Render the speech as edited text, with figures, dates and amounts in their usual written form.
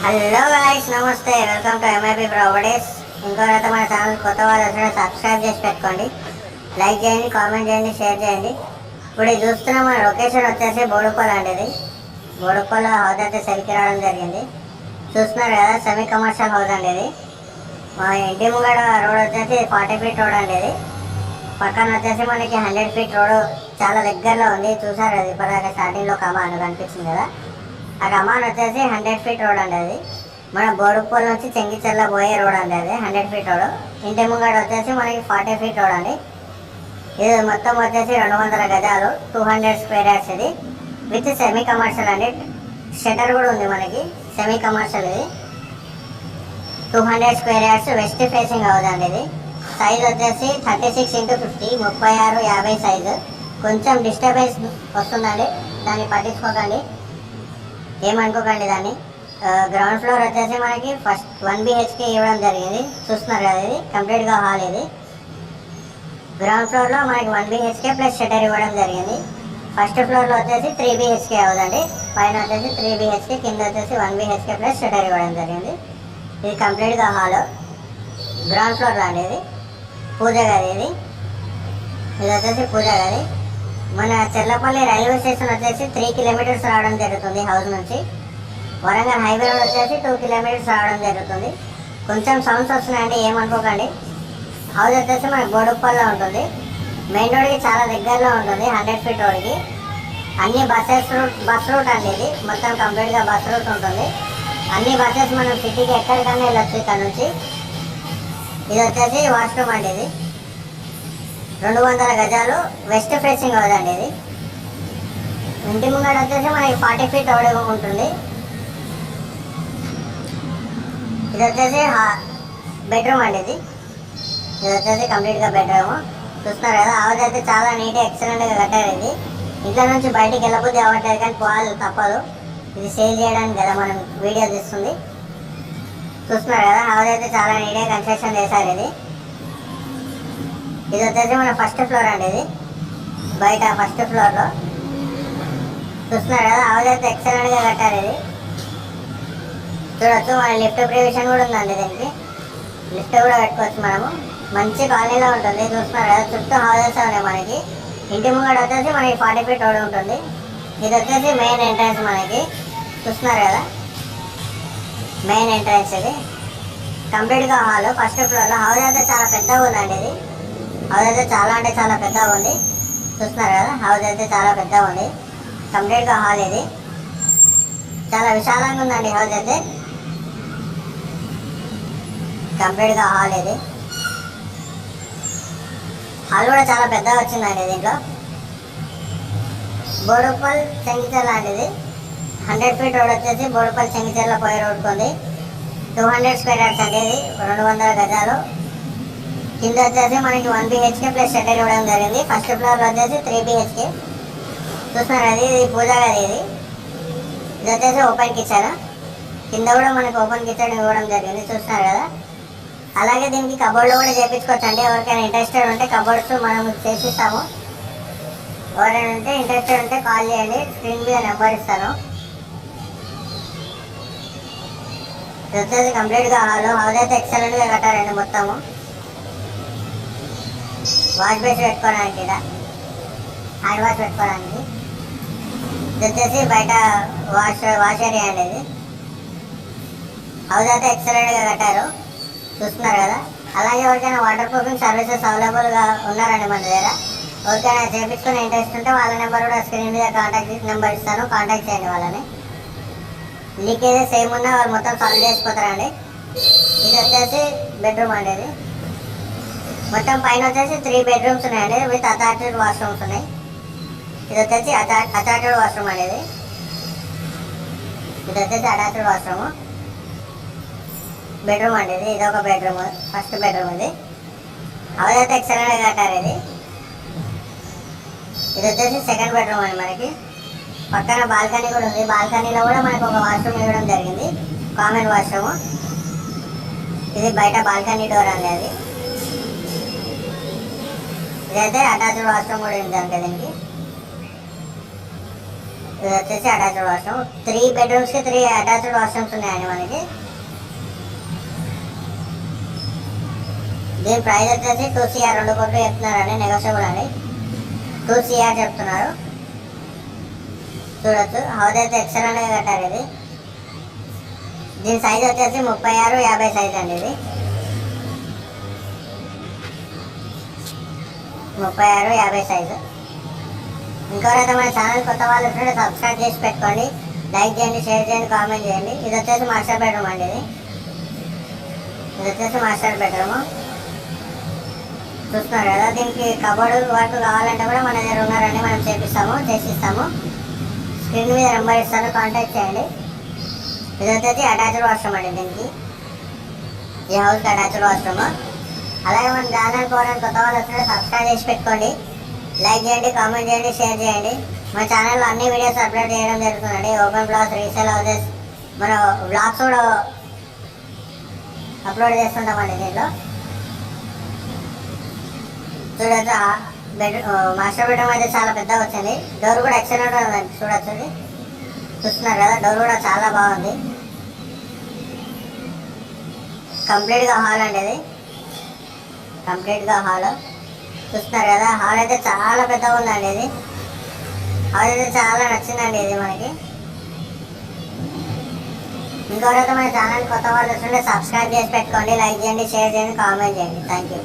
Hello guys, నమస్తే. Welcome to MIP properties. ఇంకోరైతే మన ఛానల్ కొత్త వాళ్ళు వచ్చిన సబ్స్క్రైబ్ చేసి పెట్టుకోండి. లైక్ చేయండి, కామెంట్ చేయండి, షేర్ చేయండి. ఇప్పుడు ఇది చూస్తున్న మన లొకేషన్ వచ్చేసి బోడుప్పల్ అండి. ఇది బోడుప్పల్ హౌస్ అయితే సెల్కి రావడం జరిగింది. చూస్తున్నారు కదా, సెమీ కమర్షియల్ హౌస్ అండి. ఇది మా ఇంటి ముంగడ రోడ్ వచ్చేసి 40 ఫీట్ రోడ్ అండి. ఇది పక్కన వచ్చేసి మనకి 100 ఫీట్ రోడ్ చాలా దగ్గరలో ఉంది. చూసారు అది ఇప్పటిదాకా స్టార్టింగ్లో కమాన్ కనిపించింది కదా, ఆ కమాన్ వచ్చేసి 100 ఫీట్ రోడ్ అండి. అది మన బోడుప్పల్ నుంచి చెంగిచెర్ల పోయే రోడ్ అండి. అది 100 ఫీట్ రోడ్. ఇంటి ముంగడ వచ్చేసి మనకి 40 ఫీట్ రోడ్ అండి. ఇది మొత్తం వచ్చేసి 200 గజాలు, 200 స్క్వేర్ యార్డ్స్. ఇది విత్ సెమీ కమర్షియల్ అండి. షటర్ కూడా ఉంది మనకి. సెమీ కమర్షియల్ ఇది 200 square yards. West facing house అండి. ఇది సైజ్ వచ్చేసి 36x50, 36x50 సైజు. కొంచెం డిస్టర్బెన్స్ వస్తుందండి, దాన్ని పట్టించుకోకండి, ఏమనుకోకండి దాన్ని. గ్రౌండ్ ఫ్లోర్ వచ్చేసి మనకి ఫస్ట్ 1 BHK ఇవ్వడం జరిగింది. చూస్తున్నారు కదా, ఇది కంప్లీట్గా హాల్. ఇది గ్రౌండ్ ఫ్లోర్లో మనకి 1 BHK ప్లస్ షటర్ ఇవ్వడం జరిగింది. ఫస్ట్ ఫ్లోర్లో వచ్చేసి 3 BHK అవుతుంది. పైన వచ్చేసి 3 BHK, కింద వచ్చేసి 1 BHK ప్లస్ షటర్ ఇవ్వడం జరిగింది. ఇది కంప్లీట్గా హాల్ గ్రౌండ్ ఫ్లోర్లో అండి. ఇది పూజ గది. ఇది వచ్చేసి పూజ గది. మన చెర్లపల్లి రైల్వే స్టేషన్ వచ్చేసి 3 కిలోమీటర్స్ రావడం జరుగుతుంది హౌస్ నుంచి. వరంగల్ హైవే రోడ్ వచ్చేసి 2 కిలోమీటర్స్ రావడం జరుగుతుంది. కొంచెం సౌండ్స్ వస్తున్నాయండి, ఏమనుకోకండి. హౌస్ వచ్చేసి మనకి బోడుప్పల్లో ఉంటుంది. మెయిన్ రోడ్కి చాలా దగ్గరలో ఉంటుంది, 100 ఫీట్ రోడ్కి. అన్ని బస్ రూట్ అండి. ఇది మొత్తం కంప్లీట్గా బస్ రూట్ ఉంటుంది. అన్ని బస్సెస్ మనం సిటీకి ఎక్కడికన్నా వెళ్ళొచ్చు ఇక్కడ నుంచి. ఇది వచ్చేసి వాష్రూమ్ అండి. ఇది 200 గజాలు, వెస్ట్ ఫేసింగ్ హౌస్ అండి. ఇది ఇంటి ముంగడ వచ్చేసి మనకి 40 ఫీట్ రోడ్ ఉంటుంది. ఇది వచ్చేసి బెడ్రూమ్ అండి. ఇది వచ్చేసి కంప్లీట్గా బెడ్రూమ్. చూస్తున్నారు కదా, హౌస్ అయితే చాలా నీట్గా ఎక్సలెంట్గా కట్టారు. ఇది ఇంట్లో నుంచి బయటికి వెళ్ళబుద్ధి అవ్వట్లేదు, కానీ పోవాలి తప్పదు. ఇది సేల్ చేయడానికి కదా మనం వీడియో తీస్తుంది. చూస్తున్నారు కదా, హౌస్ అయితే చాలా నీట్గా కన్స్ట్రక్షన్ చేశారు. ఇది వచ్చేసి మన ఫస్ట్ ఫ్లోర్ అండి. ఇది బయట ఫస్ట్ ఫ్లోర్లో చూస్తున్నారు కదా, హౌస్ అయితే ఎక్సలెంట్గా కట్టారు. ఇది చూడొచ్చు, మన లిఫ్ట్ ప్రివిషన్ కూడా ఉందండి. దీనికి లిఫ్ట్ కూడా పెట్టుకోవచ్చు మనము. మంచి కాలనీలో ఉంటుంది. చూస్తున్నారు కదా, చుట్టూ హౌసెస్ ఉన్నాయి మనకి. ఇంటి ముంగడ వచ్చేసి మనకి 40 ఫీట్ రోడ్ ఉంటుంది. ఇది వచ్చేసి మెయిన్ ఎంట్రన్స్ మనకి. చూస్తున్నారు కదా, మెయిన్ ఎంట్రన్స్. ఇది కంప్లీట్గా హాల్ ఫస్ట్ ఫ్లోర్లో. హౌస్ అయితే చాలా పెద్దగా ఉందండి. ఇది హౌస్ అయితే చాలా అంటే చాలా పెద్దగా ఉంది. చూస్తున్నారు కదా, హౌస్ అయితే చాలా పెద్దగా ఉంది. కంప్లీట్గా హాల్. ఇది చాలా విశాలంగా ఉందండి హౌస్ అయితే. కంప్లీట్గా హాల్. ఇది హాల్ కూడా చాలా పెద్దగా వచ్చిందండి. దీంట్లో బోడుప్పల్ చెంగిచెర్ల అండి. ఇది 100 ఫీట్ రోడ్ వచ్చేసి బోడుప్పల్ చెంగిచెర్ల పోయే రోడ్కు ఉంది. 200 స్క్వేర్ యార్డ్స్ అండి. ఇది 200 గజాలు. కింద వచ్చేసి మనకి 1 BHK ప్లస్ షటర్ ఇవ్వడం జరిగింది. ఫస్ట్ ఫ్లోర్లో వచ్చేసి 3 BHK. చూస్తున్నారు అది, ఇది పూజ గది. ఇది వచ్చేసి ఓపెన్ కిచెన్. కింద కూడా మనకి ఓపెన్ కిచెన్ ఇవ్వడం జరిగింది. చూస్తున్నారు కదా, అలాగే దీనికి కబోర్డ్లో కూడా చేయించుకోవచ్చు అండి. ఎవరికైనా ఇంట్రెస్టెడ్ ఉంటే కబోర్డ్స్ మనం చేసిస్తాము. ఎవరైనా ఉంటే ఇంట్రెస్టెడ్ ఉంటే కాల్ చేయండి, స్క్రీన్ మీద నెంబర్ ఇస్తాను. ఇది వచ్చేసి కంప్లీట్గా హాల్. హౌస్ అయితే ఎక్సలెంట్గా కట్టారండి మొత్తము. వాష్ బేస్ పెట్టుకోవడానికి, ఇక్కడ హ్యాండ్ వాష్ పెట్టుకోవడానికి. ఇది వచ్చేసి బయట వాష్ ఏరియా అండి. ఇది హౌస్ అయితే ఎక్సలెంట్గా కట్టారు. చూస్తున్నారు కదా, అలాగే ఎవరికైనా వాటర్ ప్రూఫింగ్ సర్వీసెస్ అవైలబుల్గా ఉన్నారండి మన దగ్గర. ఎవరికైనా చేయించుకునే ఇంట్రెస్ట్ ఉంటే వాళ్ళ నెంబర్ కూడా స్క్రీన్ మీద కాంటాక్ట్ నెంబర్ ఇస్తాను, కాంటాక్ట్ చేయండి వాళ్ళని. లీకేజెస్ ఏమున్నా వాళ్ళు మొత్తం సాల్వ్ చేసిపోతారండి. ఇది వచ్చేసి బెడ్రూమ్ అండి. ఇది మొత్తం పైన వచ్చేసి 3 బెడ్రూమ్స్ ఉన్నాయండి, విత్ అటాచ్డ్ వాష్రూమ్స్ ఉన్నాయి. ఇది వచ్చేసి అటాచ్డ్ వాష్రూమ్ అనేది. ఇది వచ్చేసి అటాచ్డ్ వాష్రూమ్ బెడ్రూమ్ అండి. ఇది ఒక బెడ్రూమ్, ఫస్ట్ బెడ్రూమ్. ఇది హౌస్ అయితే ఎక్సలెంట్గా కట్టారు. ఇది వచ్చేసి సెకండ్ బెడ్రూమ్ అండి. మనకి పక్కన బాల్కనీ కూడా ఉంది. బాల్కనీలో కూడా మనకు ఒక వాష్రూమ్ ఇవ్వడం జరిగింది, కామన్ వాష్రూమ్. ఇది బయట బాల్కనీ డోర్ అండి. అది ఇదైతే అటాచ్డ్ వాష్రూమ్ కూడా ఉంది అంతే. దీనికి ఇది వచ్చేసి అటాచ్డ్ వాష్రూమ్. 3 బెడ్రూమ్స్కి 3 అటాచ్డ్ వాష్రూమ్స్ ఉన్నాయండి మనకి. దీని ప్రైస్ వచ్చేసి 2 CR 2 కోట్లు చెప్తున్నారండి, నెగోషియబుల్ అండి. 2 CR చెప్తున్నారు. చూడొచ్చు హౌస్ అయితే ఎక్సలెంట్గా కట్టారు ఇది. దీని సైజ్ వచ్చేసి 36-50 సైజ్ అండి. ఇది 36-50 సైజు. ఇంకెవరైతే మన ఛానల్ కొత్త వాళ్ళు ఉంటే సబ్స్క్రైబ్ చేసి పెట్టుకోండి, లైక్ చేయండి, షేర్ చేయండి, కామెంట్ చేయండి. ఇది వచ్చేసి మాస్టర్ బెడ్రూమ్ అండి. ఇది వచ్చేసి మాస్టర్ బెడ్రూమ్. చూస్తున్నారు కదా, దీనికి కబోర్డు వర్క్ కావాలంటే కూడా మన దగ్గర ఉన్నారండి, మనం చేసిస్తాము. స్క్రీన్ మీద నెంబర్ ఇస్తాను, కాంటాక్ట్ చేయండి. ఇది వచ్చేసి అటాచ్డ్ వాష్రూమ్ అండి. దీనికి ఈ హౌస్కి అటాచ్డ్ వాష్రూమ్. అలాగే మన ఛానల్ కోరని కొత్త వాళ్ళు వస్తే సబ్స్క్రైబ్ చేసి పెట్టుకోండి, లైక్ చేయండి, కామెంట్ చేయండి, షేర్ చేయండి. మన ఛానల్లో అన్ని వీడియోస్ అప్లోడ్ చేయడం జరుగుతుందండి. ఓపెన్ ప్లాట్స్, రీసేల్ హౌసెస్, మన బ్లాగ్స్ కూడా అప్లోడ్ చేస్తుంటామండి దీంట్లో. చూడొచ్చు మాస్టర్ బెడ్రూమ్ అయితే చాలా పెద్దగా వచ్చింది. డోర్ కూడా ఎక్సలెంట్ ఉందండి, చూడొచ్చు. చూస్తున్నారు కదా, డోర్ కూడా చాలా బాగుంది. కంప్లీట్గా హాల్ అండి ఇది, కంప్లీట్గా హాల్. చూస్తున్నారు కదా, హాల్ అయితే చాలా పెద్దగా ఉందండి ఇది. హాల్ అయితే చాలా నచ్చిందండి ఇది మనకి. ఇంకెవరైతే మన ఛానల్ కొత్త వాళ్ళు వస్తుంటే సబ్స్క్రైబ్ చేసి పెట్టుకోండి, లైక్ చేయండి, షేర్ చేయండి, కామెంట్ చేయండి. Thank you.